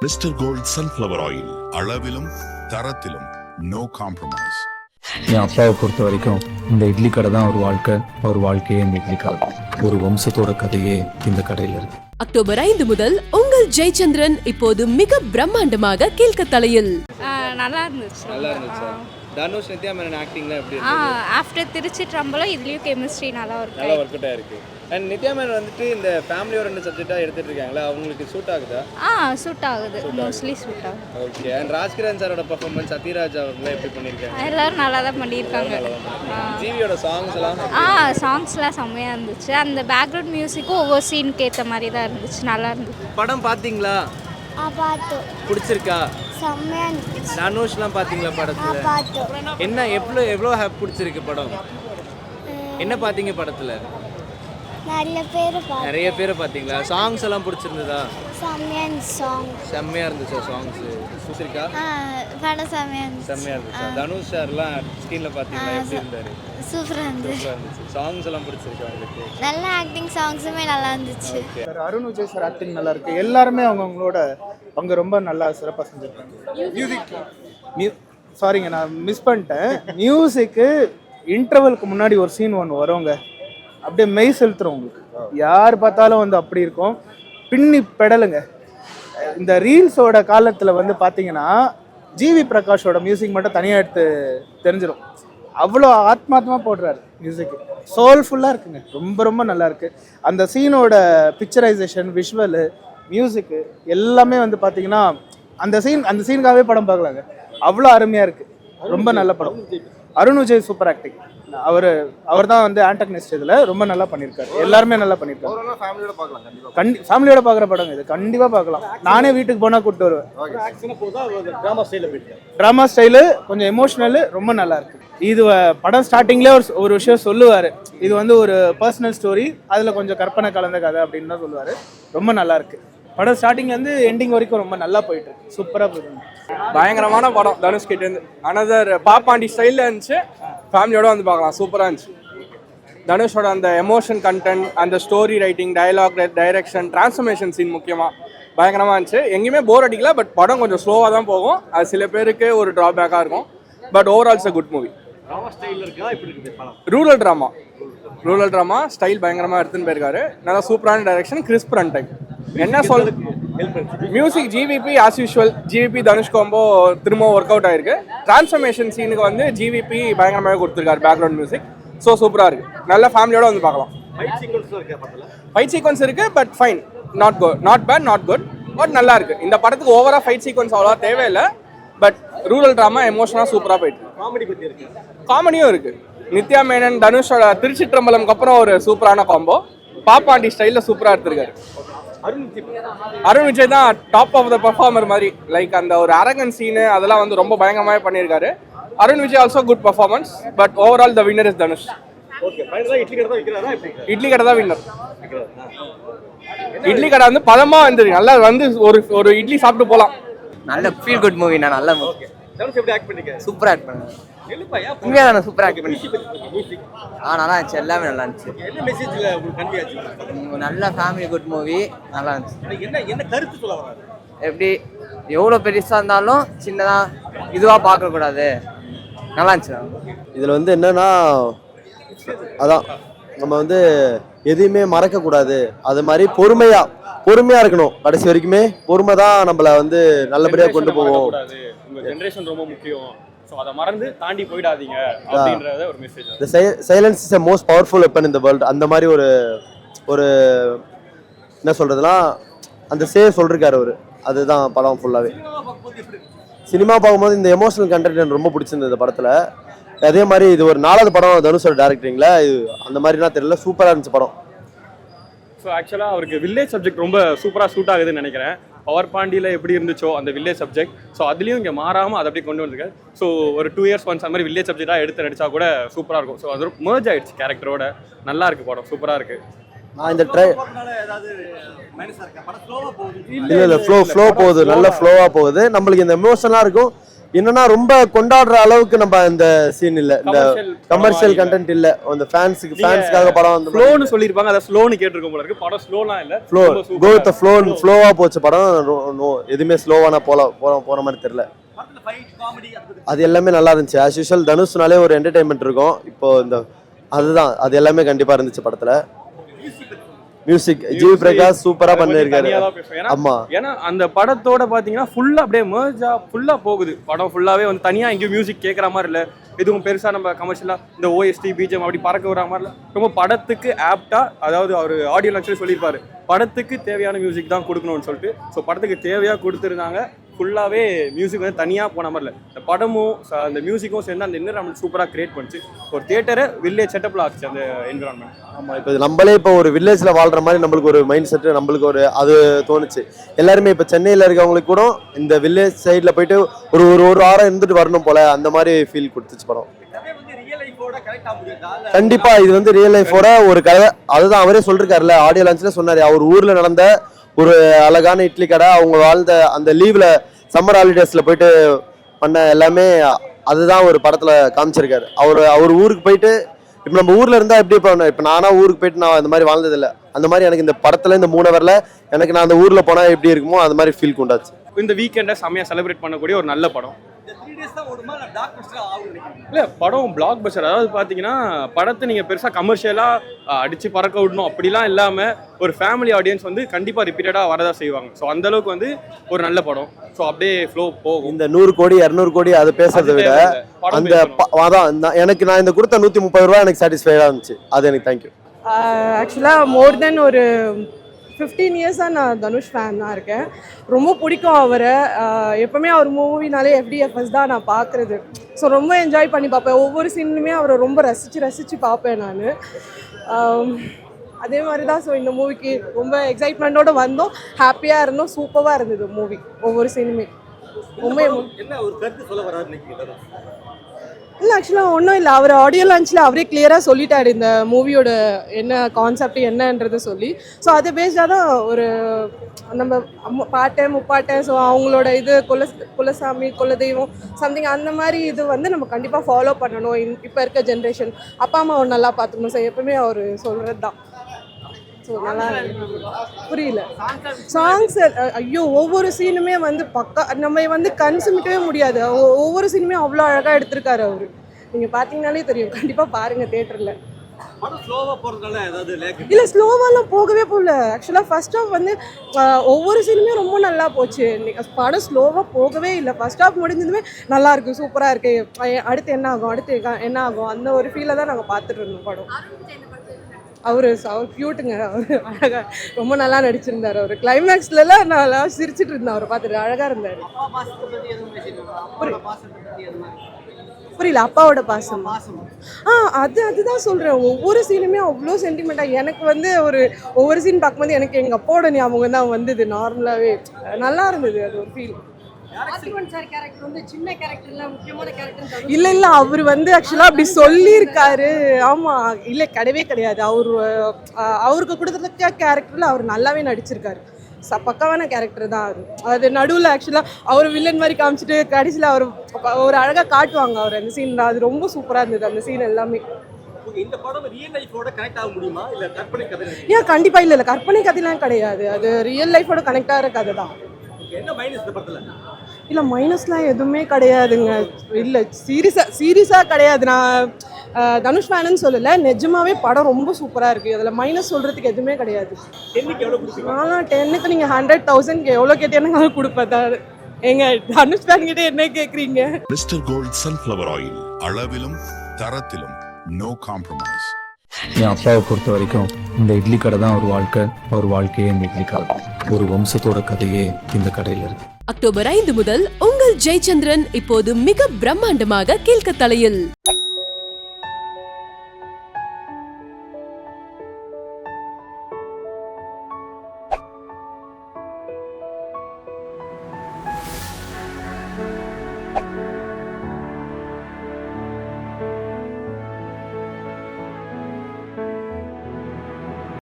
Mister gold sunflower oil, அளவிலும் தரத்திலும் no compromise. என் அப்பாவை பொறுத்த வரைக்கும் இந்த இட்லி கடை தான் ஒரு வாழ்க்கை, ஒரு வாழ்க்கையே இந்த இட்லி கடை. ஒரு வம்சத்தோட கதையே இந்த கடையில இருக்கு. அக்டோபர் 5 முதல் உங்கள் ஜெயச்சந்திரன் இப்போது மிக பிரம்மாண்டமாக கீழ்கத்தலையில். நல்லா இருந்துச்சு. தனுஷ் நித்யா மேனன் ஆக்டிங்லாம் எப்படி இருக்கு? ஆஃப்டர் திருச்சி ட்ரம்பலும் இதுலயும் கெமிஸ்ட்ரி நல்லா இருக்கு. நல்லா ஒர்க் அவுட் ஆயிருக்கு. அண்ட் நித்யா மேனன் வந்துட்டு இந்த ஃபேமிலி ஓரியன்ட் சப்ஜெக்ட்டா எடுத்துட்டு இருக்காங்களா, அவங்களுக்கு சூட் ஆகுதா? சூட் ஆகுது, மோஸ்ட்லி சூட் ஆகுது. ஓகே. அண்ட் ராஜ்கிரண் சாரோட பெர்ஃபார்மன்ஸ், சத்யராஜ் அவங்கள எப்படி பண்ணிருக்காங்க? எல்லாரும் நல்லா தான் பண்ணியிருக்காங்க. ஜிவியோட சாங்ஸ் எல்லாம் சாங்ஸ்லாம் செம்மையா இருந்துச்சு. அந்த பேக்ரவுண்ட் மியூசிக்கும் ஒவ்வொரு சீனுக்கு ஏற்ற மாதிரி தான் இருந்துச்சு, நல்லா இருந்துச்சு. படம் பாத்தீங்களா? பார்த்தோம். பிடிச்சிருக்கா? செம்மையா இருந்துச்சு. தனுஷ்லாம் பாத்தீங்களா படத்துல? பார்த்தோம். என்ன எவ்வளோ பிடிச்சிருக்கு படம்? என்ன பாத்தீங்க படத்துல? நிறைய பேர் பாத்தீங்களா? சாங்ஸ் எல்லாம் பிடிச்சிருந்ததா? செம்மையா இருந்துச்சு சாங்ஸ். பிடிச்சிருக்கா? படம் செம்மையா இருந்துச்சு. தனுஷ் சார்லாம் ஸ்கிரீன்ல பாத்தீங்களா, எப்படி இருந்தாரு? சூப்பரா இருந்துச்சு. சாங்ஸ் எல்லாம் பிடிச்சிருக்கா உங்களுக்கு? நல்ல ஆக்டிங், சாங்ஸுமே நல்லா இருந்துச்சு. அருண் விஜய் சார் ஆக்டிங் நல்லா இருக்கு. எல்லாருமே அவங்களோட அவங்க ரொம்ப நல்லா சிறப்பாக செஞ்சிருக்காங்க. சாரிங்க, நான் மிஸ் பண்ணிட்டேன். மியூசிக்கு இன்டர்வலுக்கு முன்னாடி ஒரு சீன் ஒன்று வருங்க, அப்படியே மெய் செலுத்துறோம் உங்களுக்கு. யார் பார்த்தாலும் வந்து அப்படி இருக்கும், பின்னி பெடலுங்க. இந்த ரீல்ஸோட காலத்தில் வந்து பார்த்தீங்கன்னா ஜிவி பிரகாஷோட மியூசிக் மட்டும் தனியாக எடுத்து தெரிஞ்சிடும். அவ்வளோ ஆத்மாத்மா போடுறாரு மியூசிக், சோல்ஃபுல்லாக இருக்குங்க. ரொம்ப ரொம்ப நல்லா இருக்கு. அந்த சீனோட பிக்சரைசேஷன், விஷுவலு, மியூசிக்கு எல்லாமே வந்து பார்த்தீங்கன்னா அந்த சீனுக்காகவே படம் பார்க்கலாங்க. அவ்வளோ அருமையாக இருக்குது. ரொம்ப நல்ல படம். Arun Vijay super acting. அவர் தான் வந்து ஆண்டகனிஸ்ட். இதில் ரொம்ப நல்லா பண்ணியிருக்காரு. எல்லாருமே நல்லா பண்ணியிருக்காரு. ஃபேமிலியோட பார்க்குற படம் இது, கண்டிப்பாக பார்க்கலாம். நானே வீட்டுக்கு போனால் கூப்பிட்டு வருவேன். ட்ராமா ஸ்டைலு, கொஞ்சம் எமோஷ்னலு, ரொம்ப நல்லா இருக்கு. இது படம் ஸ்டார்டிங்லேயே ஒரு விஷயம் சொல்லுவார். இது வந்து ஒரு பர்சனல் ஸ்டோரி, அதில் கொஞ்சம் கற்பனை கலந்த கதை அப்படின்னு தான் சொல்லுவார். ரொம்ப நல்லா இருக்கு. படம் ஸ்டார்டிங்லேருந்து எண்டிங் வரைக்கும் ரொம்ப நல்லா போயிட்டு இருக்கு. சூப்பராக போயிட்டு. பயங்கரமான படம். தனுஷ் கிட்ட இருந்து அனதர் பாப்பாண்டி ஸ்டைலில் இருந்துச்சு. ஃபேமிலியோட வந்து பார்க்கலாம். சூப்பராக இருந்துச்சு. தனுஷோட அந்த எமோஷன் கண்டென்ட், அந்த story writing, dialogue, direction, transformation scene முக்கியமாக பயங்கரமாக இருந்துச்சு. எங்கேயுமே போர் அடிக்கல. பட் படம் கொஞ்சம் ஸ்லோவாக தான் போகும். அது சில பேருக்கு ஒரு ட்ராபேக்காக இருக்கும். But overall it's a good movie. Rural drama style பயங்கரமாக எடுத்துன்னு போயிருக்காரு. நல்லா சூப்பரான டைரக்ஷன், கிறிஸ்ப் ரன் டைம். என்ன சொல் music GVP as usual. GVP Dhanush combo திரும்ப ஒர்க் அவுட் ஆயிருக்கு. டிரான்ஸ்ஃபர்மேஷன் சீனுக்கு வந்து ஜிவிபி பயங்கரமாக கொடுத்துருக்காரு பேக்ரவுண்ட் மியூசிக். ஸோ சூப்பராக இருக்கு. நல்ல ஃபேமிலியோட வந்து பார்க்கலாம். ஃபைட் சீக்வன்ஸ் இருக்கு, but fine. Not bad, not good, but நல்லா இருக்கு. இந்த படத்துக்கு ஓவரா ஃபைட் சீக்வன்ஸ் அவ்வளோவா தேவையில்லை. பட் ரூரல் ட்ராமா எமோஷனாக சூப்பராக போயிட்டு. காமெடியும் இருக்கு. நித்யா மேனன் தனுஷோட திருச்சி ட்ரம்பலம்க்கு அப்புறம் ஒரு சூப்பரான காம்போ. பாப்பாண்டி ஸ்டைலில் சூப்பராக எடுத்திருக்காரு. அருண் விஜய் தான் டாப் ஆஃப் த பெர்ஃபார்மர் மாதிரி. லைக் அந்த ஒரு அரகன் சீனு அதெல்லாம் வந்து ரொம்ப பயங்கரமாக பண்ணியிருக்காரு. Arun Vijay also good performance. But overall the winner is Dhanush. Idli கடை தான் வின்னர். இட்லி கடை வந்து பதமா வந்து நல்லா வந்து ஒரு இட்லி சாப்பிட்டு போகலாம். நல்ல ஃபீல் குட் மூவி. நான் நல்ல சூப்பரா ஆக்ட் பண்ணேன். உண்மையாக நான் சூப்பராக ஆக்ட் பண்ணி. நல்லா இருந்துச்சு. எல்லாமே நல்லா இருந்துச்சு. நல்ல ஃபேமிலி குட் மூவி. நல்லா இருந்துச்சு. எப்படி எவ்வளோ பெருசாக இருந்தாலும் சின்னதாக இதுவாக பார்க்கக்கூடாது. நல்லா இருந்துச்சு. இதில் வந்து என்னன்னா, அதான் நம்ம வந்து எதையுமே மறக்கக்கூடாது. அது மாதிரி பொறுமையாக இருக்கணும். கடைசி வரைக்குமே பொறுமை தான் நம்மளை வந்து நல்லபடியாக கொண்டு போவோம். ஜெனரேஷன் ரொம்ப முக்கியம். ஸோ அதை மறந்து தாண்டி போயிடாதீங்க அப்படின்றத ஒரு message. The silence is the most powerful weapon in the world. அந்த மாதிரி ஒரு என்ன சொல்றதுன்னா அந்த சொல்லிருக்காரு அவரு. அதுதான் படம் ஃபுல்லாகவே. சினிமா பார்க்கும்போது இந்த எமோஷனல் கண்டென்ட் எனக்கு ரொம்ப பிடிச்சிருந்தது இந்த படத்தில். அதே மாதிரி இது ஒரு 4வது படம் தனுஷோட டைரக்டரிங்கில். இது அந்த மாதிரிலாம் தெரியல, சூப்பராக இருந்துச்சு படம். ஸோ ஆக்சுவலாக அவருக்கு வில்லேஜ் சப்ஜெக்ட் ரொம்ப சூப்பராக சூட் ஆகுதுன்னு நினைக்கிறேன். பவர் பாண்டியில் எப்படி இருந்துச்சோ அந்த வில்லேஜ் சப்ஜெக்ட், ஸோ அதுலேயும் இங்கே மாறாமல் அதை அப்படியே கொண்டு வந்திருக்காரு. ஸோ ஒரு 2 years ஒன்ஸ் அந்த மாதிரி வில்லேஜ் சப்ஜெக்டாக எடுத்து நடிச்சா கூட சூப்பராக இருக்கும். ஸோ அது மர்ஜ் ஆயிடுச்சு கேரக்டரோட. நல்லா இருக்கு படம், சூப்பராக இருக்கு. நான் இந்த இல்லை ஃப்ளோ போகுது, நல்ல ஃப்ளோவாக போகுது. நம்மளுக்கு இந்த எமோஷனலாக இருக்கும். என்னன்னா ரொம்ப கொண்டாடுற அளவுக்கு நம்ம இந்த சீன் இல்ல, இந்த கமர்ஷியல் கண்டென்ட் இல்ல, அந்த ஃபேன்ஸ்க்காக படம் வந்து ஃப்ளோன்னு சொல்லியிருப்பாங்க, அதை ஸ்லோன்னு கேட்டிருக்கோம் போல இருக்கு. படம் ஸ்லோலாம் இல்ல, ஃப்ளோ கோ வித் ஃப்ளோவா போச்சு படம். நோ எதுவுமே ஸ்லோவான போற மாதிரி தெரியல. அது எல்லாமே நல்லா இருந்துச்சு. ஆஸ் யூஷுவல் தனுஷ்னாலே ஒரு என்டர்டைன்மெண்ட் இருக்கும். இப்போ இந்த அதுதான் அது எல்லாமே கண்டிப்பா இருந்துச்சு படத்துல. மியூசிக் ஜிவி பிரகாஷ் சூப்பரா பண்ணிருக்காரு. ஆமா, ஏன்னா அந்த படத்தோட பாத்தீங்கன்னா ஃபுல்லா அப்படியே மர்ஜா ஃபுல்லா போகுது. படம் ஃபுல்லாவே வந்து தனியா எங்கேயும் மியூசிக் கேட்கற மாதிரி இல்ல, எதுவும் பெருசா நம்ம கமர்ஷியலா இந்த ஓஎஸ்டி பிஜிஎம் அப்படி பறக்க விடுற மாதிரி இல்ல. ரொம்ப படத்துக்கு ஆப்டா, அதாவது அவர் ஆடியோ லான்ச்ல சொல்லியிருப்பாரு, படத்துக்கு தேவையான மியூசிக் தான் கொடுக்கணும்னு சொல்லிட்டு. ஸோ படத்துக்கு தேவையா கொடுத்துருந்தாங்க. ஃபுல்லாவே மியூசிக் வந்து தனியாக போன மாதிரி இல்லை, இந்த படமும் அந்த மியூசிக்கும் சேர்ந்து அந்த என்விரான்மெண்ட் சூப்பராக கிரியேட் பண்ணிச்சு. ஒரு தியேட்டரை வில்லேஜ் செட்டப்பில் ஆச்சு அந்த என்விரான்மெண்ட். ஆமாம், இப்போ நம்மளே இப்போ ஒரு வில்லேஜில் வாழ்கிற மாதிரி நம்மளுக்கு ஒரு மைண்ட் செட்டு, நம்மளுக்கு ஒரு அது தோணுச்சு. எல்லாருமே இப்போ சென்னையில் இருக்கவங்களுக்கு கூட இந்த வில்லேஜ் சைடில் போயிட்டு ஒரு ஒரு வாரம் இருந்துட்டு வரணும் போல, அந்த மாதிரி ஃபீல் கொடுத்துச்சு படம். கண்டிப்பா இது வந்து ரியல் லைஃபோட ஒரு கதை. அதுதான் அவரே சொல்லிருக்காருல்ல, ஆடியோ லான்ச்ல சொன்னாரு. அவர் ஊர்ல நடந்த ஒரு அழகான இட்லி கடை, அவங்க வாழ்ந்த அந்த லீவ்ல சம்மர் ஹாலிடேஸ்ல போயிட்டு பண்ண எல்லாமே அதுதான் ஒரு படத்துல காமிச்சிருக்காரு. அவர் ஊருக்கு போயிட்டு இப்போ நம்ம ஊர்ல இருந்தா எப்படி இப்போ நானா ஊருக்கு போயிட்டு நான் அந்த மாதிரி வாழ்ந்தது இல்லை, அந்த மாதிரி எனக்கு இந்த படத்துல இந்த 3 ஹவர்ல எனக்கு நான் அந்த ஊர்ல போனா எப்படி இருக்குமோ அந்த மாதிரி ஃபீல் கொண்டாச்சு. இந்த வீக்கெண்டை செம்மையா செலிப்ரேட் பண்ணக்கூடிய ஒரு நல்ல படம். இல்லை, படம் பிளாக் பஸ்டர். அதாவது பார்த்தீங்கன்னா படத்தை நீங்கள் பெருசாக கமர்ஷியலாக அடித்து பறக்க விடணும் அப்படிலாம் இல்லாமல் ஒரு ஃபேமிலி ஆடியன்ஸ் வந்து கண்டிப்பாக ரிப்பீட்டடாக வரதான் செய்வாங்க. ஸோ அந்தளவுக்கு வந்து ஒரு நல்ல படம். ஸோ அப்படியே ஃப்ளோ போகும். இந்த 100 கோடி 200 கோடி அதை பேசுறதை விட அந்த அதான் எனக்கு நான் இந்த கொடுத்த 130 ரூபா எனக்கு சாட்டிஸ்ஃபைடாக இருந்துச்சு. அது எனக்கு தேங்க்யூ. ஆக்சுவலாக மோர் தென் ஒரு 15 இயர்ஸாக நான் தனுஷ் ஃபேன் தான் இருக்கேன். ரொம்ப பிடிக்கும் அவரை. எப்போவுமே அவர் மூவினாலே FDFS தான் நான் பார்க்குறது. ஸோ ரொம்ப என்ஜாய் பண்ணி பார்ப்பேன். ஒவ்வொரு சீன்லையுமே அவரை ரொம்ப ரசித்து பார்ப்பேன் நான். அதே மாதிரி தான். ஸோ இந்த மூவிக்கு ரொம்ப எக்ஸைட்மெண்ட்டோடு வந்தோம், ஹாப்பியாக இருந்தோம், சூப்பராக இருந்தது மூவி. ஒவ்வொரு சீனுமே ரொம்ப என்ன ஒரு கருத்து சொல்ல வராரு? இல்லை, ஆக்சுவலாக ஒன்றும் இல்லை. அவர் ஆடியோ லான்ச்சில் அவரே கிளியராக சொல்லிட்டாரு இந்த மூவியோட என்ன கான்செப்ட் என்னன்றதை சொல்லி. ஸோ அதை பேஸ்டாக தான் ஒரு நம்ம பாட்டை முப்பாட்டை, ஸோ அவங்களோட இது குலசாமி குலதெய்வம் சம்திங் அந்த மாதிரி இது வந்து நம்ம கண்டிப்பாக ஃபாலோ பண்ணணும். இப்போ இருக்க ஜென்ரேஷன் அப்பா அம்மாவை நல்லா பார்த்துக்கணும். ஸோ எப்பவுமே அவர் சொல்கிறது தான். ஸோ நல்லா புரியல சாங்ஸ். ஐயோ, ஒவ்வொரு சீனுமே வந்து பக்கா நம்ம வந்து கன்சுமிட்டவே முடியாது. ஒவ்வொரு சீனுமே அவ்வளோ அழகாக எடுத்திருக்காரு அவர். நீங்கள் பார்த்தீங்கன்னாலே தெரியும். கண்டிப்பாக பாருங்கள் தேட்டரில். இல்லை, ஸ்லோவாலாம் போகவே போகல. ஆக்சுவலாக ஃபர்ஸ்ட் ஹாஃப் வந்து ஒவ்வொரு சீனுமே ரொம்ப நல்லா போச்சு. படம் ஸ்லோவாக போகவே இல்லை. ஃபர்ஸ்ட் ஹாஃப் முடிஞ்சதுமே நல்லா இருக்கு, சூப்பராக இருக்கு, அடுத்து என்ன ஆகும் அந்த ஒரு ஃபீலை தான் நாங்கள் பார்த்துட்டு இருந்தோம் படம். அவர் க்யூட்டுங்க, அவர் அழகாக ரொம்ப நல்லா நடிச்சிருந்தார். அவர் கிளைமேக்ஸ்லாம் நல்லா சிரிச்சிட்டு இருந்தேன் அவரை பார்த்துட்டு. அழகாக இருந்தார். புரியல, அப்பாவோட பாசம். அதுதான் சொல்கிறேன். ஒவ்வொரு சீனுமே அவ்வளோ சென்டிமெண்ட்டாக எனக்கு வந்து ஒவ்வொரு சீன் பார்க்கும்போது எனக்கு எங்கள் அப்பாவோட ஞாபகம் தான் வந்தது. நார்மலாகவே நல்லா இருந்தது அது ஒரு ஃபீல். இல்ல அவர் வந்து ஆக்சுவலா அப்படி சொல்லியிருக்காரு. ஆமா, இல்ல கிடையாது. அவருக்கு கொடுத்த கேரக்டர்ல அவர் நல்லாவே நடிச்சிருக்காரு. பக்காவான கேரக்டர் தான் அது. அது நடுவில் ஆக்சுவலாக அவர் வில்லன் மாதிரி காமிச்சிட்டு கடைசியில் அவர் ஒரு அழகாக காட்டுவாங்க அவர் அந்த சீன். அது ரொம்ப சூப்பராக இருந்தது அந்த சீன் எல்லாமே. இந்த படம் ரியல் லைஃபோட கனெக்ட் ஆக முடியுமா இல்ல கற்பனை கதை? ஏன், கண்டிப்பா இல்ல கற்பனை கதைலாம் கிடையாது. அது ரியல் லைஃபோட கனெக்ட் ஆகிற கதை தான். என்ன மைனஸ் இந்த படத்துல? இல்லை, மைனஸ்லாம் எதுவுமே கிடையாதுங்க. இல்லை, சீரியஸாக கிடையாது. நான் தனுஷ் ஃபேனுன்னு சொல்லலை, நிஜமாவே படம் ரொம்ப சூப்பராக இருக்குது. அதில் மைனஸ் சொல்கிறதுக்கு எதுவுமே கிடையாது. நான்லாம் 10க்கு நீங்கள் 100,000 எவ்வளோ கேட்டேன்னு கொடுப்பேன். எங்க தனுஷ் ஃபேன் கிட்டே என்ன கேட்குறீங்க? மிஸ்டர் கோல்ட் சன்ஃப்ளவர் ஆயில், அளவிலும் தரத்திலும் நோ காம்ப்ரமைஸ். என் அப்பாவை பொறுத்த வரைக்கும் இந்த இட்லி கடை தான் அவர் வாழ்க்கையே இந்த இட்லி கடை. ஒரு வம்சத்தோட கதையே இந்த கடையில் இருக்கு. அக்டோபர் 5 முதல் உங்கள் ஜெயச்சந்திரன் இப்போது மிக பிரம்மாண்டமாக கீழ்கத்தலையில்.